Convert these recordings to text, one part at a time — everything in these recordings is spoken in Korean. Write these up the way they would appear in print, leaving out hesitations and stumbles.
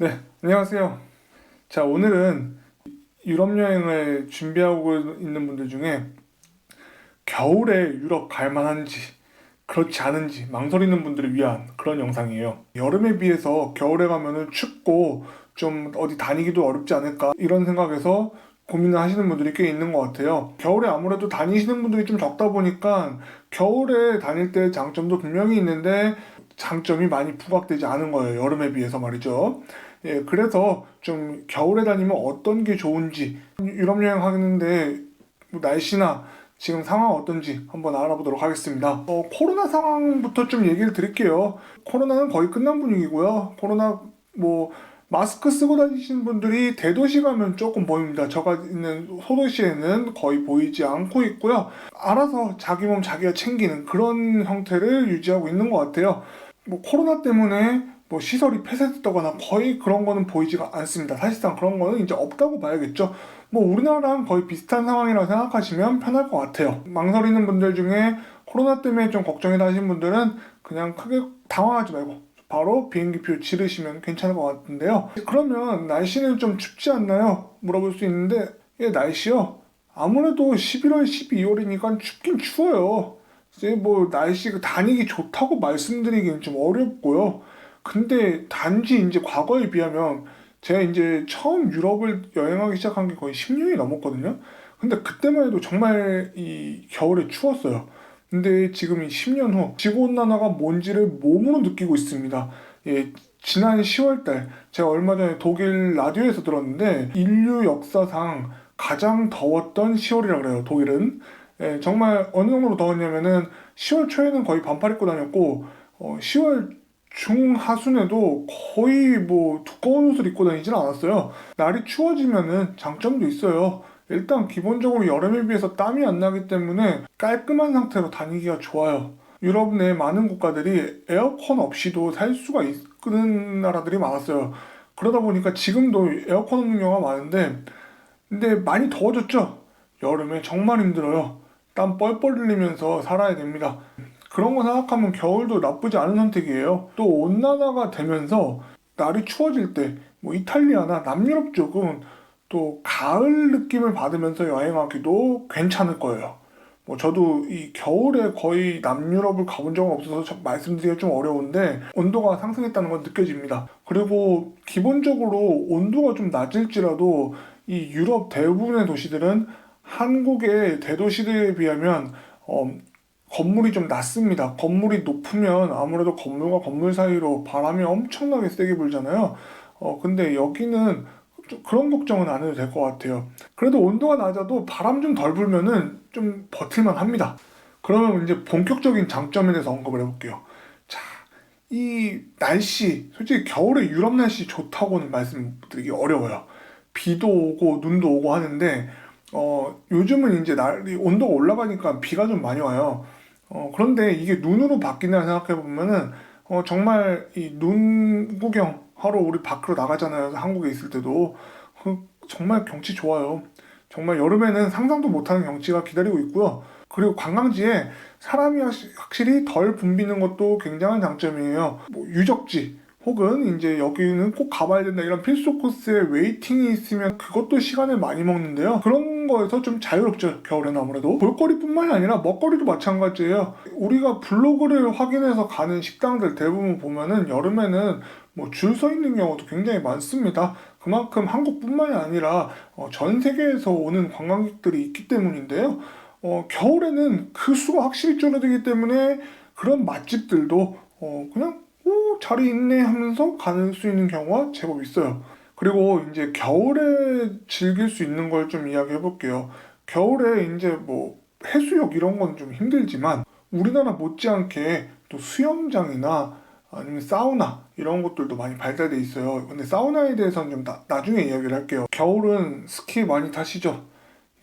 네, 안녕하세요. 자, 오늘은 유럽 여행을 준비하고 있는 분들 중에 겨울에 유럽 갈 만한지, 그렇지 않은지 망설이는 분들을 위한 그런 영상이에요. 여름에 비해서 겨울에 가면은 춥고 좀 어디 다니기도 어렵지 않을까 이런 생각에서 고민을 하시는 분들이 꽤 있는 것 같아요. 겨울에 아무래도 다니시는 분들이 좀 적다 보니까 겨울에 다닐 때 장점도 분명히 있는데 장점이 많이 부각되지 않은 거예요. 여름에 비해서 말이죠. 예, 그래서 좀 겨울에 다니면 어떤 게 좋은지 유럽 여행 하는데 뭐 날씨나 지금 상황 어떤지 한번 알아보도록 하겠습니다. 코로나 상황부터 좀 얘기를 드릴게요. 코로나는 거의 끝난 분위기고요. 코로나 뭐 마스크 쓰고 다니시는 분들이 대도시 가면 조금 보입니다. 저가 있는 소도시에는 거의 보이지 않고 있고요. 알아서 자기 몸 자기가 챙기는 그런 형태를 유지하고 있는 것 같아요. 뭐 코로나 때문에 뭐 시설이 폐쇄됐다거나 거의 그런 거는 보이지가 않습니다. 사실상 그런 거는 이제 없다고 봐야겠죠. 뭐 우리나라랑 거의 비슷한 상황이라고 생각하시면 편할 것 같아요. 망설이는 분들 중에 코로나 때문에 좀 걱정이 나신 분들은 그냥 크게 당황하지 말고 바로 비행기표 지르시면 괜찮을 것 같은데요. 그러면 날씨는 좀 춥지 않나요? 물어볼 수 있는데 예, 날씨요? 아무래도 11월, 12월이니까 춥긴 추워요. 이제 뭐 날씨 다니기 좋다고 말씀드리기는 좀 어렵고요. 근데 단지 이제 과거에 비하면 제가 이제 처음 유럽을 여행하기 시작한 게 거의 10년이 넘었거든요. 근데 그때만 해도 정말 이 겨울에 추웠어요. 근데 지금 이 10년 후 지구온난화가 뭔지를 몸으로 느끼고 있습니다. 예, 지난 10월 달 제가 얼마 전에 독일 라디오에서 들었는데 인류 역사상 가장 더웠던 10월이라 그래요. 독일은. 예, 정말 어느 정도로 더웠냐면은 10월 초에는 거의 반팔 입고 다녔고 10월 중하순에도 거의 뭐 두꺼운 옷을 입고 다니진 않았어요. 날이 추워지면은 장점도 있어요. 일단 기본적으로 여름에 비해서 땀이 안 나기 때문에 깔끔한 상태로 다니기가 좋아요. 유럽 내 많은 국가들이 에어컨 없이도 살 수가 있는 나라들이 많았어요. 그러다 보니까 지금도 에어컨 없는 경우가 많은데 근데 많이 더워졌죠? 여름에 정말 힘들어요. 땀 뻘뻘 흘리면서 살아야 됩니다. 그런 거 생각하면 겨울도 나쁘지 않은 선택이에요. 또 온난화가 되면서 날이 추워질 때, 뭐 이탈리아나 남유럽 쪽은 또 가을 느낌을 받으면서 여행하기도 괜찮을 거예요. 뭐 저도 이 겨울에 거의 남유럽을 가본 적은 없어서 말씀드리기가 좀 어려운데 온도가 상승했다는 건 느껴집니다. 그리고 기본적으로 온도가 좀 낮을지라도 이 유럽 대부분의 도시들은 한국의 대도시들에 비하면 건물이 좀 낮습니다. 건물이 높으면 아무래도 건물과 건물 사이로 바람이 엄청나게 세게 불잖아요. 근데 여기는 좀 그런 걱정은 안 해도 될 것 같아요. 그래도 온도가 낮아도 바람 좀 덜 불면은 좀 버틸만 합니다. 그러면 이제 본격적인 장점에 대해서 언급을 해볼게요. 자, 이 날씨, 솔직히 겨울에 유럽 날씨 좋다고는 말씀드리기 어려워요. 비도 오고 눈도 오고 하는데, 요즘은 이제 날이 온도가 올라가니까 비가 좀 많이 와요. 그런데 이게 눈으로 바뀌나 생각해 보면은 정말 이 눈 구경 하러 우리 밖으로 나가잖아요. 한국에 있을 때도 정말 경치 좋아요. 정말 여름에는 상상도 못하는 경치가 기다리고 있고요. 그리고 관광지에 사람이 확실히 덜 붐비는 것도 굉장한 장점이에요. 뭐 유적지 혹은 이제 여기는 꼭 가봐야 된다 이런 필수 코스에 웨이팅이 있으면 그것도 시간을 많이 먹는데요. 그런 거에서 좀 자유롭죠. 겨울에는 아무래도. 볼거리뿐만이 아니라 먹거리도 마찬가지예요. 우리가 블로그를 확인해서 가는 식당들 대부분 보면은 여름에는 뭐 줄 서 있는 경우도 굉장히 많습니다. 그만큼 한국뿐만이 아니라 전 세계에서 오는 관광객들이 있기 때문인데요. 겨울에는 그 수가 확실히 줄어들기 때문에 그런 맛집들도 그냥 자리 있네 하면서 가는 수 있는 경우가 제법 있어요. 그리고 이제 겨울에 즐길 수 있는 걸 좀 이야기해 볼게요. 겨울에 이제 뭐 해수욕 이런 건 좀 힘들지만 우리나라 못지않게 또 수영장이나 아니면 사우나 이런 것들도 많이 발달돼 있어요. 근데 사우나에 대해서는 좀 나중에 이야기를 할게요. 겨울은 스키 많이 타시죠?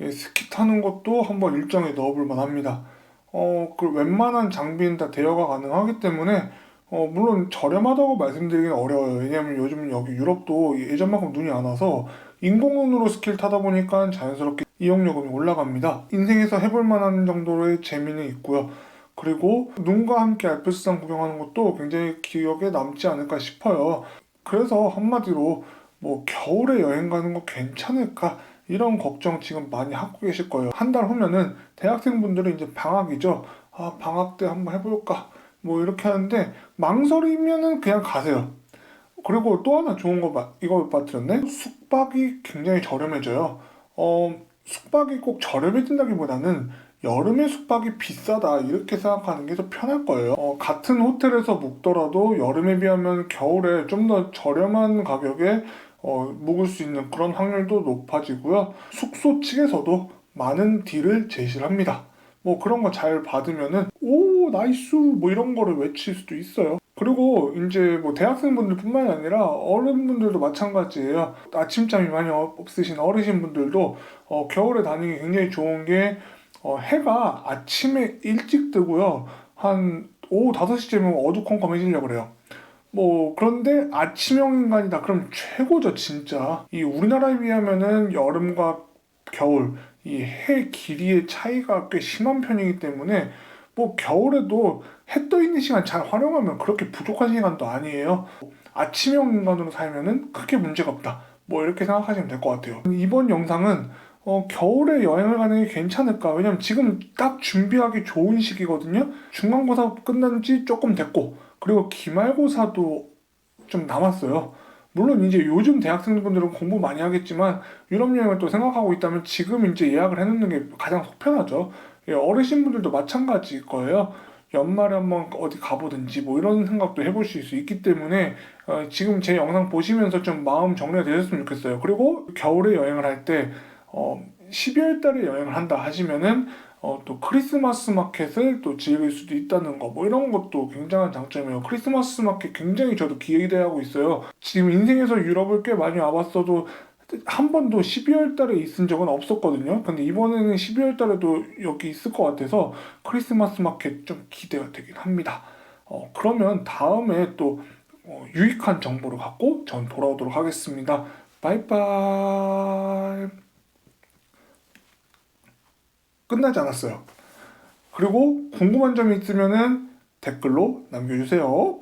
예, 스키 타는 것도 한번 일정에 넣어볼 만합니다. 그 웬만한 장비는 다 대여가 가능하기 때문에 물론 저렴하다고 말씀드리기는 어려워요. 왜냐하면 요즘 여기 유럽도 예전만큼 눈이 안 와서 인공눈으로 스키를 타다 보니까 자연스럽게 이용요금이 올라갑니다. 인생에서 해볼 만한 정도의 재미는 있고요. 그리고 눈과 함께 알프스산 구경하는 것도 굉장히 기억에 남지 않을까 싶어요. 그래서 한마디로 뭐 겨울에 여행 가는 거 괜찮을까? 이런 걱정 지금 많이 하고 계실 거예요. 한 달 후면은 대학생분들은 이제 방학이죠. 아, 방학 때 한번 해볼까? 뭐 이렇게 하는데 망설이면은 그냥 가세요. 그리고 또 하나 좋은 거 이거 빠뜨렸네? 숙박이 굉장히 저렴해져요. 숙박이 꼭 저렴해진다기보다는 여름에 숙박이 비싸다 이렇게 생각하는 게 더 편할 거예요. 같은 호텔에서 묵더라도 여름에 비하면 겨울에 좀 더 저렴한 가격에 묵을 수 있는 그런 확률도 높아지고요. 숙소 측에서도 많은 딜을 제시를 합니다. 뭐 그런 거 잘 받으면은 오 나이스 뭐 이런 거를 외칠 수도 있어요. 그리고 이제 뭐 대학생분들뿐만이 아니라 어른분들도 마찬가지예요. 아침잠이 많이 없으신 어르신분들도 겨울에 다니기 굉장히 좋은 게 해가 아침에 일찍 뜨고요. 한 오후 5시쯤이면 어두컴컴해지려고 그래요. 뭐 그런데 아침형 인간이다 그럼 최고죠 진짜. 이 우리나라에 비하면은 여름과 겨울 이 해 길이의 차이가 꽤 심한 편이기 때문에 뭐 겨울에도 해 떠 있는 시간 잘 활용하면 그렇게 부족한 시간도 아니에요. 아침형 인간으로 살면은 크게 문제가 없다. 뭐 이렇게 생각하시면 될 것 같아요. 이번 영상은 겨울에 여행을 가는 게 괜찮을까? 왜냐면 지금 딱 준비하기 좋은 시기거든요. 중간고사 끝난 지 조금 됐고, 그리고 기말고사도 좀 남았어요. 물론 이제 요즘 대학생분들은 공부 많이 하겠지만 유럽 여행을 또 생각하고 있다면 지금 이제 예약을 해놓는 게 가장 속편하죠. 예, 어르신분들도 마찬가지일 거예요. 연말에 한번 어디 가보든지 뭐 이런 생각도 해보실 수 있기 때문에 지금 제 영상 보시면서 좀 마음 정리가 되셨으면 좋겠어요. 그리고 겨울에 여행을 할 때 12월 달에 여행을 한다 하시면은 또 크리스마스 마켓을 또 즐길 수도 있다는 거, 뭐 이런 것도 굉장한 장점이에요. 크리스마스 마켓 굉장히 저도 기대하고 있어요. 지금 인생에서 유럽을 꽤 많이 와봤어도 한 번도 12월 달에 있은 적은 없었거든요. 근데 이번에는 12월 달에도 여기 있을 것 같아서 크리스마스 마켓 좀 기대가 되긴 합니다. 그러면 다음에 또 유익한 정보를 갖고 전 돌아오도록 하겠습니다. 바이바이. 끝나지 않았어요. 그리고 궁금한 점이 있으면은 댓글로 남겨주세요.